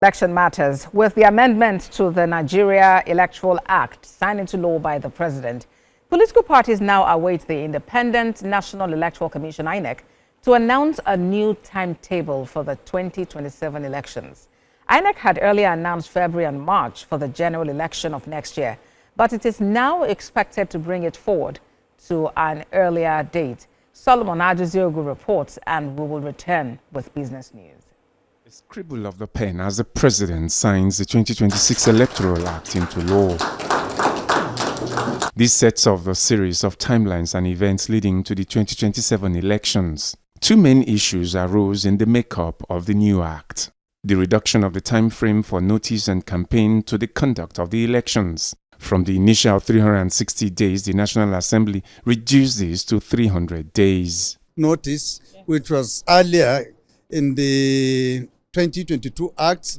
Election matters. With the amendment to the Nigeria Electoral Act signed into law by the president, political parties now await the Independent National Electoral Commission (INEC) to announce a new timetable for the 2027 elections. INEC had earlier announced February and March for the general election of next year, but it is now expected to bring it forward to an earlier date. Solomon Ajuziogu reports, and we will return with business news. A scribble of the pen as the president signs the 2026 Electoral Act into law. This sets off a series of timelines and events leading to the 2027 elections. Two main issues arose in the makeup of the new act: the reduction of the time frame for notice and campaign to the conduct of the elections. From the initial 360 days, the National Assembly reduced this to 300 days. Notice, which was earlier in the 2022 Act,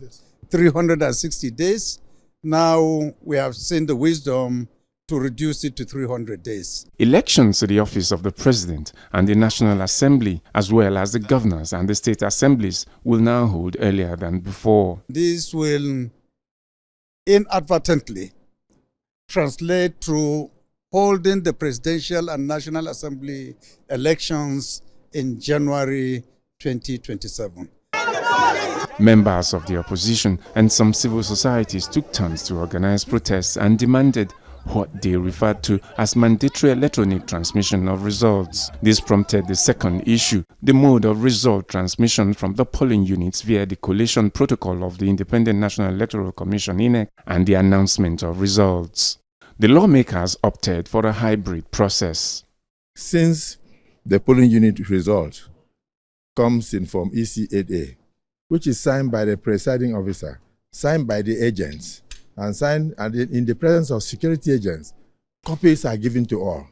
360 days. Now we have seen the wisdom to reduce it to 300 days. Elections to the office of the president and the National Assembly, as well as the governors and the state assemblies, will now hold earlier than before. This will inadvertently translate to holding the presidential and National Assembly elections in January 2027. Members of the opposition and some civil societies took turns to organize protests and demanded what they referred to as mandatory electronic transmission of results. This prompted the second issue, the mode of result transmission from the polling units via the collation protocol of the Independent National Electoral Commission (INEC) and the announcement of results. The lawmakers opted for a hybrid process. Since the polling unit result comes in Form EC8A, which is signed by the presiding officer, signed by the agents, and signed in the presence of security agents, copies are given to all.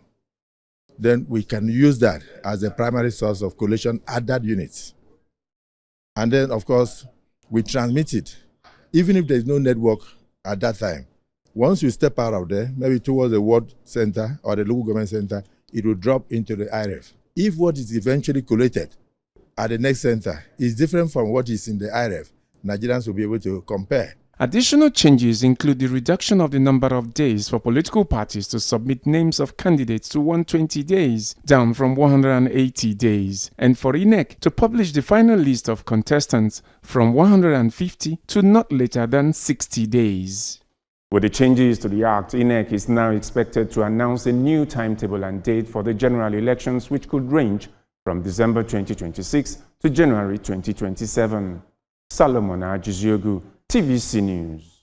Then we can use that as a primary source of collation at that unit. And then, of course, we transmit it, even if there is no network at that time. Once you step out of there, maybe towards the ward center or the local government center, it will drop into the IREF. If what is eventually collated at the next center is different from what is in the IREF, Nigerians will be able to compare. Additional changes include the reduction of the number of days for political parties to submit names of candidates to 120 days, down from 180 days, and for INEC to publish the final list of contestants from 150 to not later than 60 days. With the changes to the Act, INEC is now expected to announce a new timetable and date for the general elections, which could range from December 2026 to January 2027. Solomon Ajuziogu, TVC News.